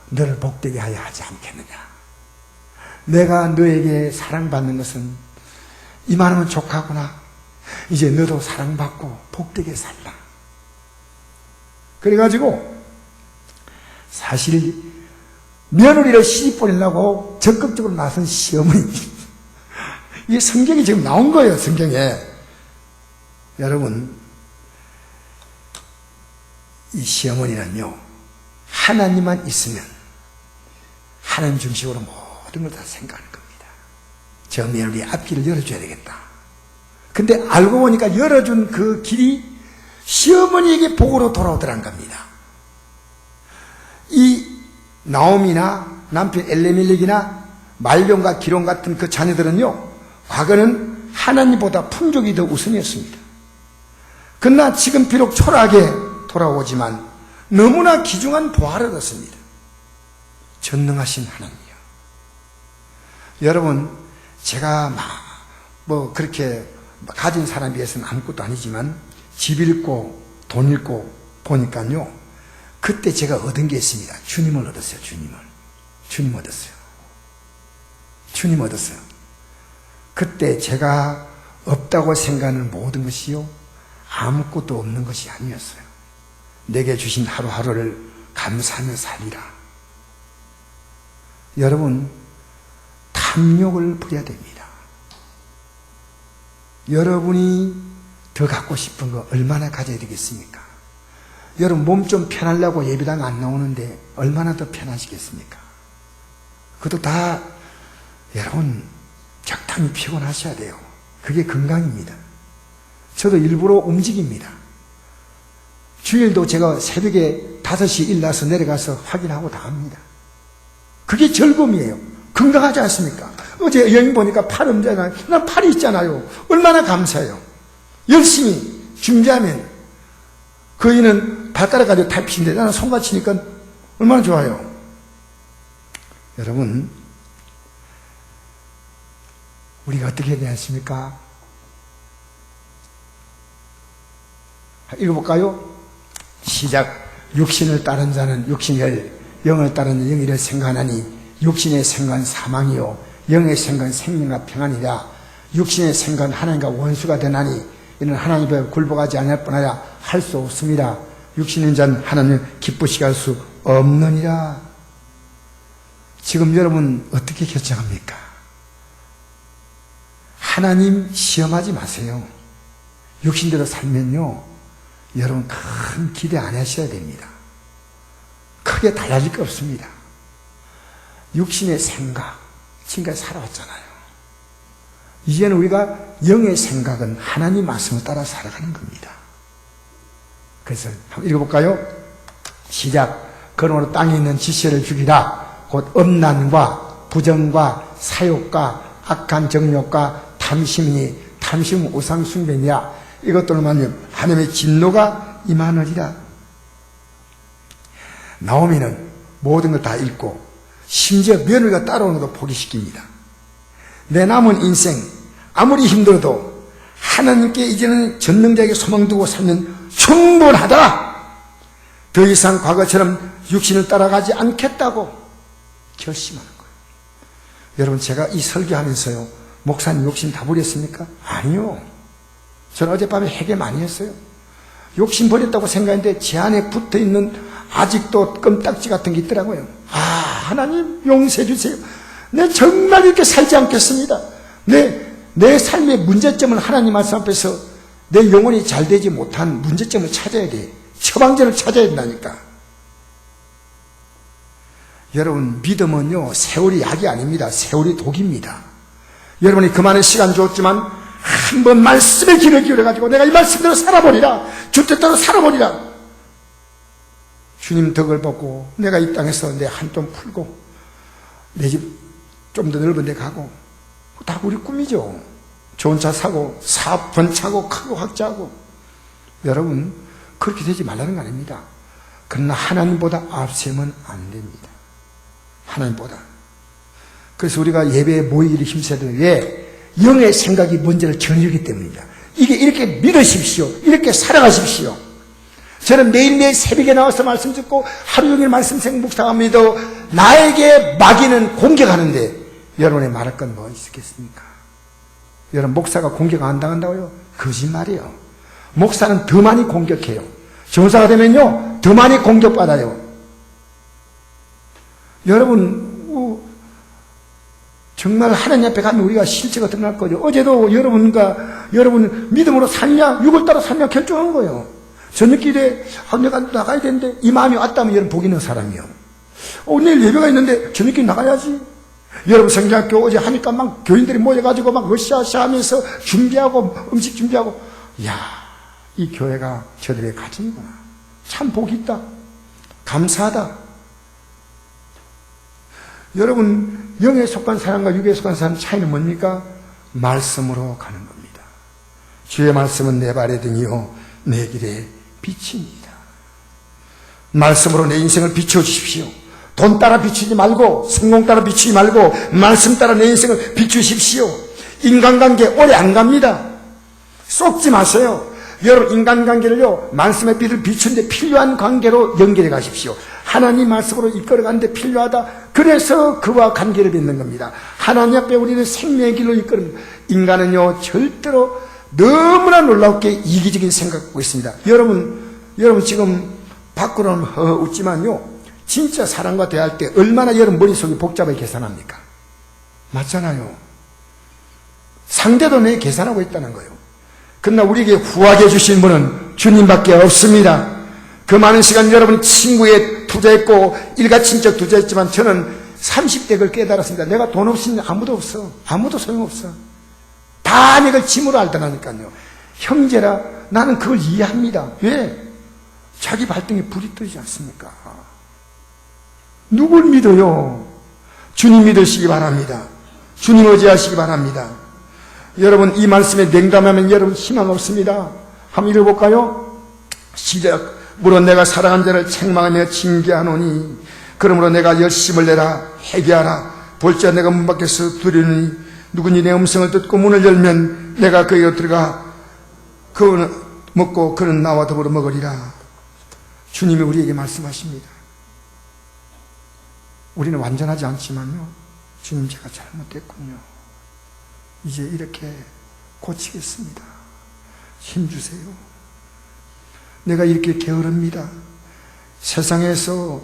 너를 복되게 하여 하지 않겠느냐. 내가 너에게 사랑받는 것은 이만하면 족하구나. 이제 너도 사랑받고 복되게 살라. 그래가지고 사실 며느리를 시집 보내려고 적극적으로 나선 시어머니, 이 성경이 지금 나온 거예요. 성경에. 여러분, 이 시어머니는요, 하나님만 있으면 하나님 중심으로 모든 걸 다 생각하는 겁니다. 저 며느리 앞길을 열어줘야 되겠다. 근데 알고 보니까 열어준 그 길이 시어머니에게 복으로 돌아오더란 겁니다. 이 나옴이나 남편 엘레멜렉이나 말론과 기론 같은 그 자녀들은요, 과거는 하나님보다 풍족이 더 우선이었습니다. 그러나 지금 비록 초라하게 돌아오지만 너무나 귀중한 보화를 얻었습니다. 전능하신 하나님이요. 여러분, 제가 그렇게 가진 사람에 비해서는 아무것도 아니지만 집 잃고 돈 잃고 보니까요, 그때 제가 얻은 게 있습니다. 주님을 얻었어요. 주님 얻었어요. 주님 얻었어요. 그때 제가 없다고 생각하는 모든 것이요, 아무것도 없는 것이 아니었어요. 내게 주신 하루하루를 감사하며 살리라. 여러분, 탐욕을 버려야 됩니다. 여러분이 더 갖고 싶은 거 얼마나 가져야 되겠습니까? 여러분, 몸 좀 편하려고 예배당 안 나오는데 얼마나 더 편하시겠습니까? 그것도 다 여러분 적당히 피곤하셔야 돼요. 그게 건강입니다. 저도 일부러 움직입니다. 주일도 제가 새벽에 5시 일어나서 내려가서 확인하고 다 합니다. 그게 즐거움이에요. 건강하지 않습니까? 어제 여행 보니까 팔 없잖아요. 난 팔이 있잖아요. 얼마나 감사해요. 열심히 준비하면 거인은 발가락 가지고 탈피인데 나는 손가 치니까 얼마나 좋아요. 여러분, 우리가 어떻게 해야 되지 않습니까? 읽어볼까요? 시작. 육신을 따른 자는 육신을, 영을 따른 자는 영이를 생각하니 육신의 생각은 사망이요 영의 생각은 생명과 평안이라. 육신의 생각은 하나님과 원수가 되나니 이는 하나님 앞에 굴복하지 않을 뿐아니라 할 수 없습니다. 육신인 자는 하나님을 기쁘시게 할 수 없느니라. 지금 여러분 어떻게 결정합니까? 하나님 시험하지 마세요. 육신대로 살면요, 여러분 큰 기대 안 하셔야 됩니다. 크게 달라질 게 없습니다. 육신의 생각, 지금까지 살아왔잖아요. 이제는 우리가 영의 생각은 하나님 말씀을 따라 살아가는 겁니다. 그래서 한번 읽어볼까요? 시작. 그러므로 땅에 있는 지체를 죽이라. 곧 음란과 부정과 사욕과 악한 정욕과 탐심이니 탐심은 우상숭배니라. 이것들만요 하나님의 진노가 임하느니라. 나오미는 모든 걸 다 읽고 심지어 며느리가 따라오는 것도 포기시킵니다. 내 남은 인생 아무리 힘들어도 하나님께 이제는 전능자에게 소망 두고 살면 충분하다. 더 이상 과거처럼 육신을 따라가지 않겠다고 결심하는 거예요. 여러분, 제가 이 설교하면서요, 목사님 욕심 다 부렸습니까? 아니요. 저는 어젯밤에 회개 많이 했어요. 욕심 버렸다고 생각했는데 제 안에 붙어있는 아직도 껌딱지 같은 게 있더라고요. 아, 하나님 용서해 주세요. 내 정말 이렇게 살지 않겠습니다. 내 삶의 문제점을 하나님 말씀 앞에서 내 영혼이 잘 되지 못한 문제점을 찾아야 돼. 처방전을 찾아야 된다니까. 여러분, 믿음은요, 세월이 약이 아닙니다. 세월이 독입니다. 여러분이 그 많은 시간 줬지만 한번 말씀에 귀를 기울여가지고 내가 이 말씀대로 살아버리라, 주 뜻대로 살아버리라, 주님 덕을 보고 내가 이 땅에서 내 한 돈 풀고 내 집 좀 더 넓은 데 가고, 다 우리 꿈이죠. 좋은 차 사고 사업 번창하고 크고 확장하고. 여러분, 그렇게 되지 말라는 거 아닙니다. 그러나 하나님보다 앞세면 안 됩니다. 하나님보다. 그래서 우리가 예배에 모이기를 힘써야 돼요. 왜? 영의 생각이 먼저를 전이기 때문입니다. 이게 이렇게 믿으십시오. 이렇게 살아가십시오. 저는 매일매일 새벽에 나와서 말씀 듣고 하루 종일 말씀 묵상합니다. 나에게 마귀는 공격하는데 여러분이 말할 건 뭐 있겠습니까? 여러분, 목사가 공격 안 당한다고요? 거짓말이에요. 목사는 더 많이 공격해요. 전사가 되면요, 더 많이 공격받아요. 여러분, 정말 하나님 앞에 가면 우리가 실체가 드러날 거죠. 어제도 여러분 믿음으로 살냐, 육을 따라 살냐 결정한 거예요. 저녁길에 내가 나가야 되는데 이 마음이 왔다면 여러분 복 있는 사람이요. 내일 예배가 있는데 저녁길에 나가야지. 여러분, 성경학교 어제 하니까 막 교인들이 모여가지고 막 으쌰으쌰 하면서 준비하고 음식 준비하고, 이야, 이 교회가 저들의 가정이구나. 참 복이 있다. 감사하다. 여러분, 영에 속한 사람과 육에 속한 사람 차이는 뭡니까? 말씀으로 가는 겁니다. 주의 말씀은 내 발의 등이요 내 길의 빛입니다. 말씀으로 내 인생을 비춰주십시오. 돈 따라 비추지 말고, 성공 따라 비추지 말고, 말씀 따라 내 인생을 비추십시오. 인간관계 오래 안 갑니다. 쏟지 마세요. 여러분, 인간관계를요, 말씀의 빛을 비추는데 필요한 관계로 연결해 가십시오. 하나님 말씀으로 이끌어가는데 필요하다. 그래서 그와 관계를 맺는 겁니다. 하나님 앞에 우리는 생명의 길로 이끌어갑니다. 인간은요, 절대로 너무나 놀랍게 이기적인 생각을 갖고 있습니다. 여러분 지금 밖으로는 웃지만요, 진짜 사람과 대할 때 얼마나 여러분 머릿속이 복잡하게 계산합니까? 맞잖아요. 상대도 내 계산하고 있다는 거예요. 그러나 우리에게 후하게 주신 분은 주님밖에 없습니다. 그 많은 시간 여러분 친구에 투자했고 일가친척 투자했지만 저는 30대 그걸 깨달았습니다. 내가 돈 없으면 아무도 없어. 아무도 소용없어. 다 내가 짐으로 알더라니까요. 형제라 나는 그걸 이해합니다. 왜? 자기 발등에 불이 뜨지 않습니까? 누굴 믿어요? 주님 믿으시기 바랍니다. 주님 의지하시기 바랍니다. 여러분, 이 말씀에 냉담하면 여러분 희망 없습니다. 한번 읽어볼까요? 시작. 물론 내가 사랑한 자를 책망하며 징계하노니 그러므로 내가 열심을 내라. 회개하라. 볼지라 내가 문 밖에서 두려니 누구니 내 음성을 듣고 문을 열면 내가 그에게 들어가 그는 먹고 그는 나와 더불어 먹으리라. 주님이 우리에게 말씀하십니다. 우리는 완전하지 않지만요, 주님 제가 잘못됐군요. 이제 이렇게 고치겠습니다. 힘주세요. 내가 이렇게 게으릅니다. 세상에서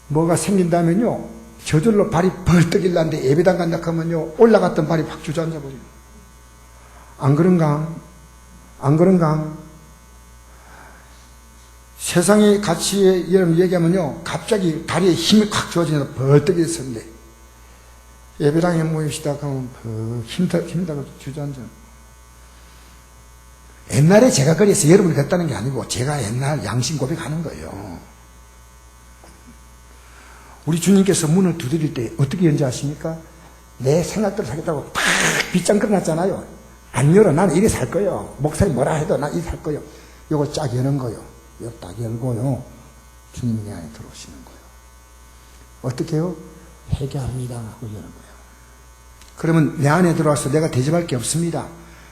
뭐가 생긴다면요, 저절로 발이 벌떡 일어나는데 예배당 간다 하면요, 올라갔던 발이 확 주저앉아버려요. 안 그런가? 안 그런가? 세상의 가치에 여러분 얘기하면요, 갑자기 다리에 힘이 확 주어지면서 벌떡 일어섰는데 예배당에 모이시다 하면 힘들다고 주저앉아. 옛날에 제가 그래서 여러분이 그랬다는 게 아니고 제가 옛날 양심 고백하는 거예요. 우리 주님께서 문을 두드릴 때 어떻게 연주하십니까? 내 생각대로 살겠다고 팍 빗장 끌어놨잖아요. 안 열어. 나는 이래 살 거예요. 목사님 뭐라 해도 난 이래 살 거예요. 요거 쫙 여는 거예요. 요거 딱 열고요, 주님이 내 안에 들어오시는 거예요. 어떻게 해요? 회개합니다 하고 여는 거예요. 그러면 내 안에 들어와서 내가 대접할 게 없습니다.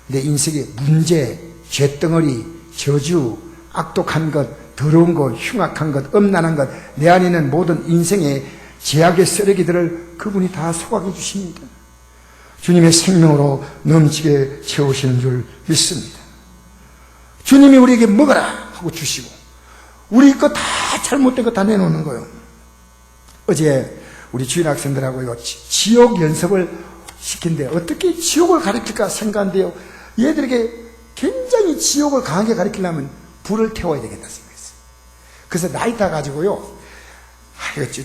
내 인생의 문제, 죄덩어리, 저주, 악독한 것, 더러운 것, 흉악한 것, 음란한 것, 내 안에 있는 모든 인생의 제약의 쓰레기들을 그분이 다 소각해 주십니다. 주님의 생명으로 넘치게 채우시는 줄 믿습니다. 주님이 우리에게 먹어라 하고 주시고 우리 거 다 잘못된 거 다 내놓는 거예요. 어제 우리 주일 학생들하고 지옥 연습을 시킨데 어떻게 지옥을 가르칠까 생각한데요. 얘들에게 굉장히 지옥을 강하게 가르치려면 불을 태워야 되겠다 생각했어요. 그래서 라이터 가지고요.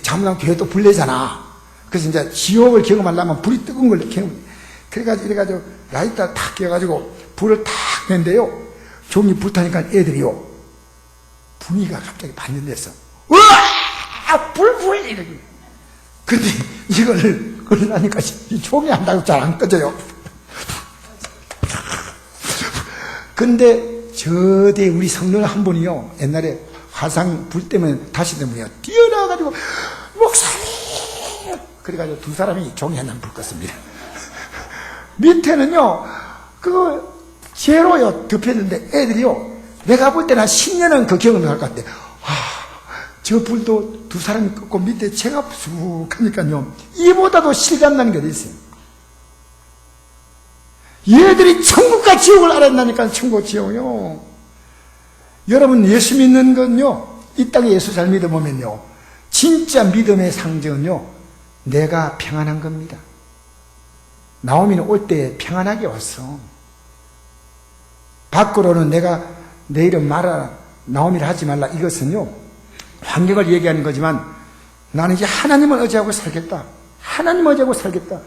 잘못하면 교회도 불 내잖아. 그래서 이제 지옥을 경험하려면 불이 뜨거운 걸 경험. 그래가지고 라이터 탁 끼워가지고 불을 탁 낸대요. 종이 불타니까 애들이요. 분위기가 갑자기 반전됐어. 으아! 불! 이러기. 근데 이걸 하니까 이 종이 한다고 잘 안 꺼져요. 근데 저대 우리 성령 한 분이요. 옛날에 화상 불 때문에 다시 때문에요. 뛰어나와가지고 목사님! 그래가지고 두 사람이 종이 하나 불 껐습니다. 밑에는요. 그거 제로요. 덮였는데 애들이요. 내가 볼 때는 한 10년은 그 경험을 할 것 같아. 저 불도 두 사람이 끄고 밑에 제가 쑥 하니까요. 이보다도 실감나는 게 어디 있어요. 얘들이 천국과 지옥을 알았다니까 천국 지옥요. 여러분 예수 믿는 건요. 이 땅에 예수 잘 믿어보면요. 진짜 믿음의 상징은요. 내가 평안한 겁니다. 나오미는 올 때 평안하게 왔어. 밖으로는 내가 내 이름 말하라 나오미를 하지 말라 이것은요. 환경을 얘기하는 거지만 나는 이제 하나님을 의지하고 살겠다. 하나님을 의지하고 살겠다.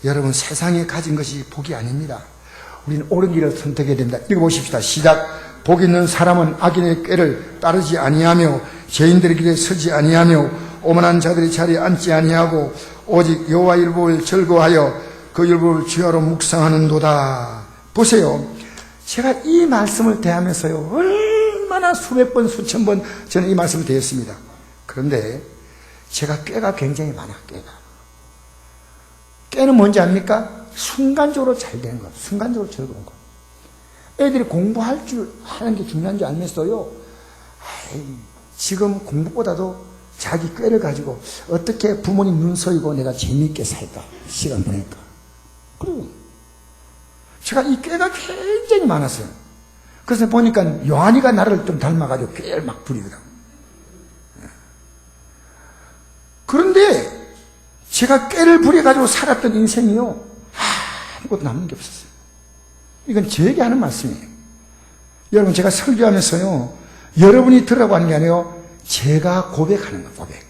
여러분 세상에 가진 것이 복이 아닙니다. 우리는 옳은 길을 선택해야 됩니다. 읽어보십시다. 시작. 복 있는 사람은 악인의 꾀를 따르지 아니하며 죄인들의 길에 서지 아니하며 오만한 자들의 자리에 앉지 아니하고 오직 여호와 율법을 즐거워하여 그 율법을 주야로 묵상하는도다. 보세요. 제가 이 말씀을 대하면서요. 얼마나 수백 번 수천 번 저는 이 말씀을 대했습니다. 그런데 제가 꾀가 굉장히 많아. 꾀는 뭔지 압니까? 순간적으로 잘 되는 것, 순간적으로 즐거운 것. 애들이 공부할 줄 하는 게 중요한 줄 알면서요. 지금 공부보다도 자기 꾀를 가지고 어떻게 부모님 눈 속이고 내가 재미있게 살까, 시간 보낼까. 그리고 제가 이 꾀가 굉장히 많았어요. 그래서 보니까 요한이가 나를 좀 닮아가지고 꾀를 막 부리더라고요. 그런데 제가 꾀를 부려가지고 살았던 인생이요. 아무것도 남는 게 없었어요. 이건 저에게 하는 말씀이에요. 여러분 제가 설교하면서요. 여러분이 들으라고 하는 게 아니에요. 제가 고백하는 거예요. 고백.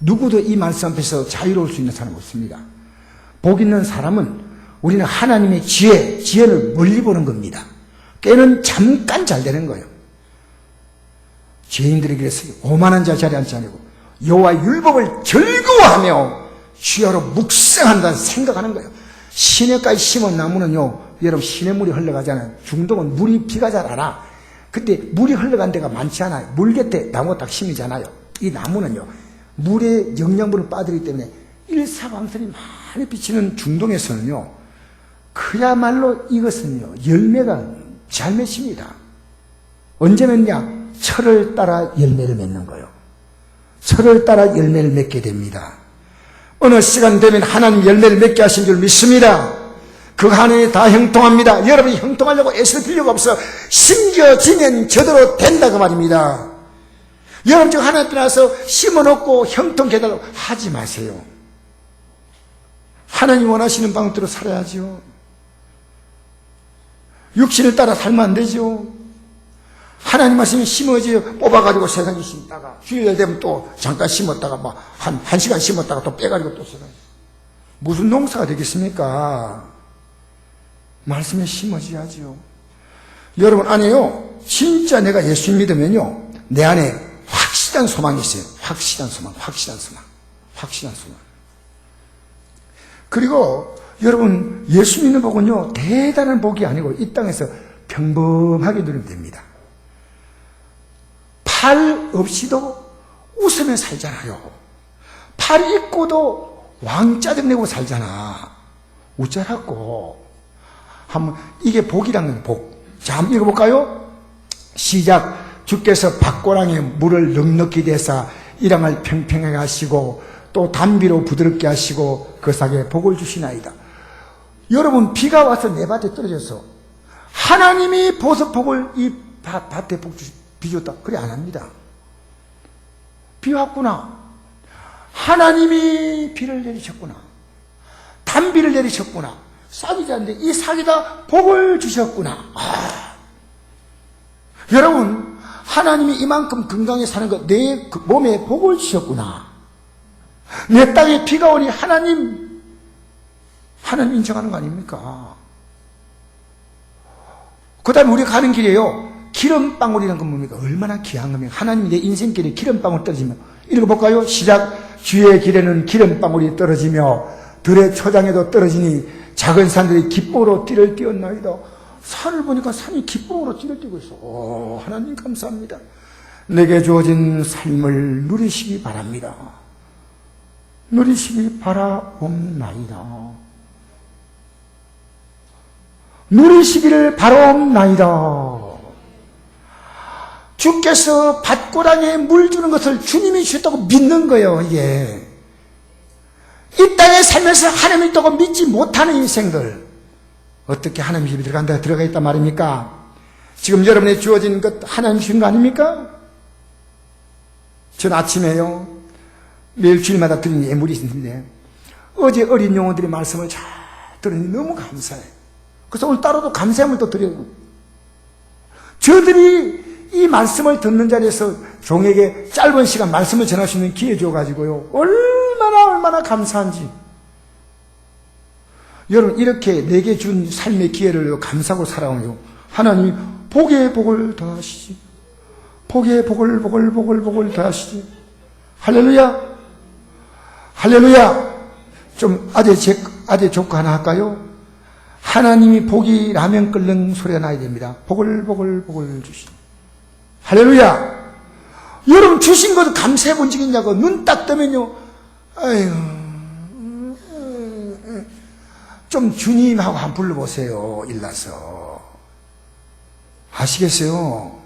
누구도 이 말씀 앞에서 자유로울 수 있는 사람은 없습니다. 복 있는 사람은 우리는 하나님의 지혜를 멀리 보는 겁니다. 꾀는 잠깐 잘 되는 거예요. 죄인들의 길에 서기 오만한 자 자리에 앉지 아니고 여호와의 율법을 즐거워하며 주야로 묵상한다는 생각하는 거예요. 시냇가에 심은 나무는요, 여러분 시냇물이 흘러가잖아요. 중동은 비가 잘 안 와. 그때 물이 흘러간 데가 많지 않아요. 물 곁에 나무가 딱 심이잖아요. 이 나무는요, 물에 영양분을 빠지기 때문에 일사광선이 많이 비치는 중동에서는요, 그야말로 이것은요, 열매가 잘 맺힙니다. 언제 맺냐? 철을 따라 열매를 맺는 거예요. 철을 따라 열매를 맺게 됩니다. 어느 시간 되면 하나님 열매를 맺게 하신 줄 믿습니다. 그 하나님이 다 형통합니다. 여러분이 형통하려고 애쓸 필요가 없어. 심겨지면 저대로 된다 그 말입니다. 여러분 지금 하나님 앞에 나서 심어놓고 형통케 해달라고 하지 마세요. 하나님 원하시는 방법대로 살아야죠. 육신을 따라 살면 안 되죠. 하나님 말씀이 심어지 뽑아가지고 세상에 심다가 주일 되면 또 잠깐 심었다가 막 한 시간 심었다가 또 빼가지고 또 세상에 무슨 농사가 되겠습니까? 말씀에 심어져야죠. 여러분 안에요. 진짜 내가 예수 믿으면요. 내 안에 확실한 소망이 있어요. 확실한 소망. 그리고 여러분 예수 믿는 복은요. 대단한 복이 아니고 이 땅에서 평범하게 누리면 됩니다. 팔 없이도 웃으며 살잖아요. 팔 있고도 왕짜증 내고 살잖아. 웃자라고. 한번 이게 복이란 건 복. 자, 한번 읽어볼까요? 시작. 주께서 밭고랑에 물을 넉넉히 대사 일양을 평평하게 하시고 또 단비로 부드럽게 하시고 거사게 복을 주시나이다. 여러분, 비가 와서 내 밭에 떨어져서 하나님이 보석복을 이 밭에 비줬다 그래 안 합니다. 비 왔구나, 하나님이 비를 내리셨구나, 단비를 내리셨구나, 싹이 자는데 이 싹에다 복을 주셨구나. 여러분, 하나님이 이만큼 건강히 사는 것, 내 몸에 복을 주셨구나. 내 땅에 비가 오니 하나님 인정하는 거 아닙니까? 그 다음에 우리가 가는 길에요, 기름방울이라는 건 뭡니까? 얼마나 귀한 겁니까? 하나님이 내 인생길에 기름방울 떨어지면, 읽어볼까요? 시작. 주의 길에는 기름방울이 떨어지며 들의 초장에도 떨어지니 작은 산들이 기쁨으로 띠를 띄었나이다. 산을 보니까 산이 기쁨으로 띠를 띄고 있어. 하나님 감사합니다. 내게 주어진 삶을 누리시기 바랍니다. 누리시기 바라옵나이다. 누리시기를 바라옵나이다. 주께서 밭고랑에 물 주는 것을 주님이 주셨다고 믿는 거예요. 이게 이 땅에 살면서 하나님이 있다고 믿지 못하는 인생들, 어떻게 하나님 집에 들어가 있단 말입니까? 지금 여러분의 주어진 것 하나님 주신 거 아닙니까? 전 아침에요, 매일 주일마다 드리는 예물이 있는데 어제 어린 영혼들의 말씀을 잘 들으니 너무 감사해. 그래서 오늘 따로도 감사함을 또 드려요. 저들이 이 말씀을 듣는 자리에서 종에게 짧은 시간 말씀을 전할 수 있는 기회 줘가지고요, 얼마나 감사한지. 여러분, 이렇게 내게 준 삶의 기회를 감사하고 살아오며 하나님이 복의 복을 더하시지. 복의 복을 더하시지. 할렐루야. 할렐루야. 좀 아재 조카 하나 할까요? 하나님이 복이 라면 끓는 소리가 나야 됩니다. 복을 주시지. 할렐루야. 여러분, 주신 것도 감사해 본 적 있냐고. 눈 딱 뜨면요, 아유, 좀 주님하고 한번 불러보세요. 일나서. 아시겠어요?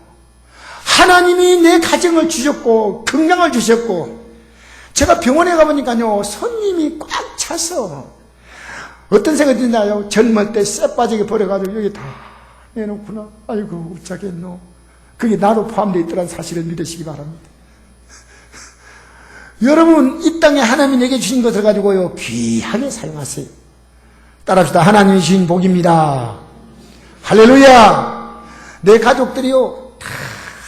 하나님이 내 가정을 주셨고 건강을 주셨고, 제가 병원에 가보니까요, 손님이 꽉 차서 어떤 생각이 드나요? 젊을 때 쇠 빠지게 버려가지고 여기 다 내놓구나. 아이고 어쩌겠노. 그게 나도 포함되어 있더라는 사실을 믿으시기 바랍니다. 여러분, 이 땅에 하나님이 내게 주신 것을 가지고요, 귀하게 사용하세요. 따라합시다. 하나님이 주신 복입니다. 할렐루야. 내 가족들이요, 다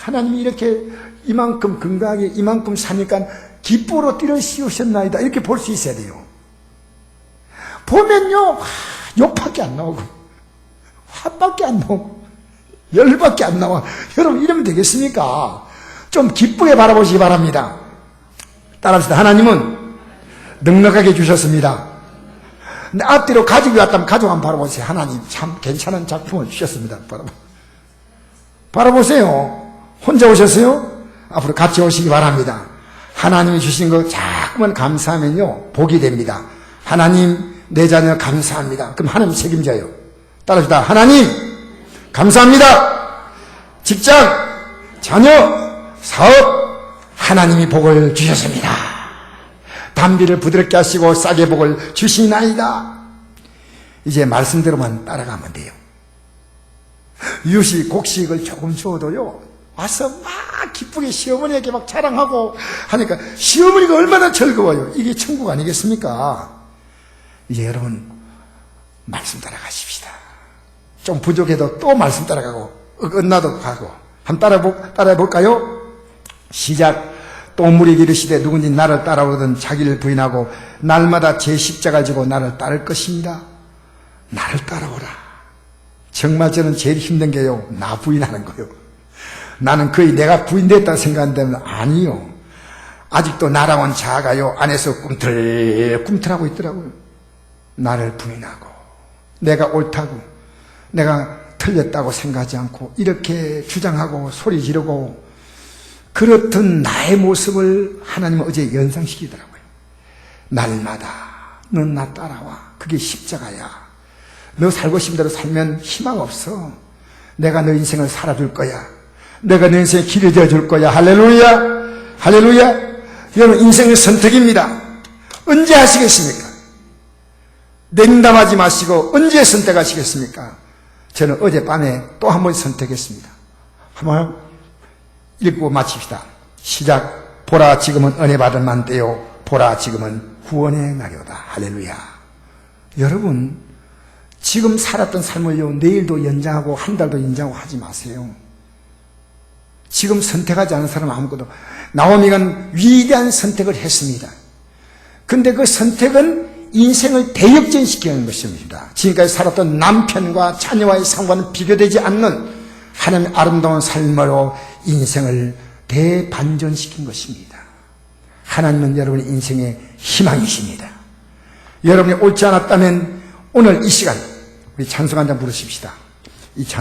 하나님이 이렇게 이만큼 건강하게 이만큼 사니까 기쁨으로 띠를 씌우셨나이다, 이렇게 볼 수 있어야 돼요. 보면요, 욕밖에 안 나오고 화밖에 안 나오고 열밖에 안 나와. 여러분, 이러면 되겠습니까? 좀 기쁘게 바라보시기 바랍니다. 따라합시다. 하나님은 넉넉하게 주셨습니다. 근데 앞뒤로 가족이 왔다면 가족 한번 바라보세요. 하나님 참 괜찮은 작품을 주셨습니다. 바라보세요. 혼자 오셨어요? 앞으로 같이 오시기 바랍니다. 하나님이 주신 거 자꾸만 감사하면요, 복이 됩니다. 하나님, 내 자녀 감사합니다. 그럼 하나님 책임져요. 따라합시다. 하나님 감사합니다. 직장, 자녀, 사업, 하나님이 복을 주셨습니다. 단비를 부드럽게 하시고 싸게 복을 주시나이다. 이제 말씀대로만 따라가면 돼요. 유식, 곡식을 조금 줘도요, 와서 막 기쁘게 시어머니에게 막 자랑하고 하니까 시어머니가 얼마나 즐거워요. 이게 천국 아니겠습니까? 이제 여러분, 말씀 따라가십시다. 좀 부족해도 또 말씀 따라가고, 끝나도 가고. 한번 따라해볼까요? 시작. 또 무리에게 이르시되 누군지 나를 따라오든 자기를 부인하고 날마다 제 십자가를 지고 나를 따를 것입니다. 나를 따라오라. 정말 저는 제일 힘든 게요, 나 부인하는 거요. 나는 거의 내가 부인됐다고 생각한다면 아니요. 아직도 나랑은 자아가요, 안에서 꿈틀꿈틀하고 있더라고요. 나를 부인하고 내가 옳다고 내가 틀렸다고 생각하지 않고 이렇게 주장하고 소리 지르고 그렇던 나의 모습을 하나님은 어제 연상시키더라고요. 날마다 넌 나 따라와. 그게 십자가야. 너 살고 싶은 대로 살면 희망 없어. 내가 너 인생을 살아줄 거야. 내가 너 인생에 길을 되어줄 거야. 할렐루야. 할렐루야. 여러분, 인생은 선택입니다. 언제 하시겠습니까? 냉담하지 마시고 언제 선택하시겠습니까? 저는 어젯밤에 또 한 번 선택했습니다. 한번 읽고 마칩시다. 시작. 보라, 지금은 은혜 받을 만때요. 보라, 지금은 구원의 날이오다. 할렐루야. 여러분, 지금 살았던 삶을요, 내일도 연장하고 한 달도 연장하고 하지 마세요. 지금 선택하지 않은 사람은 아무것도. 나오미가 위대한 선택을 했습니다. 근데 그 선택은 인생을 대역전시키는 것입니다. 지금까지 살았던 남편과 자녀와의 상관은 비교되지 않는 하나님의 아름다운 삶으로 인생을 대반전시킨 것입니다. 하나님은 여러분의 인생의 희망이십니다. 여러분이 옳지 않았다면 오늘 이 시간 우리 찬송 한 장 부르십시다. 이 찬송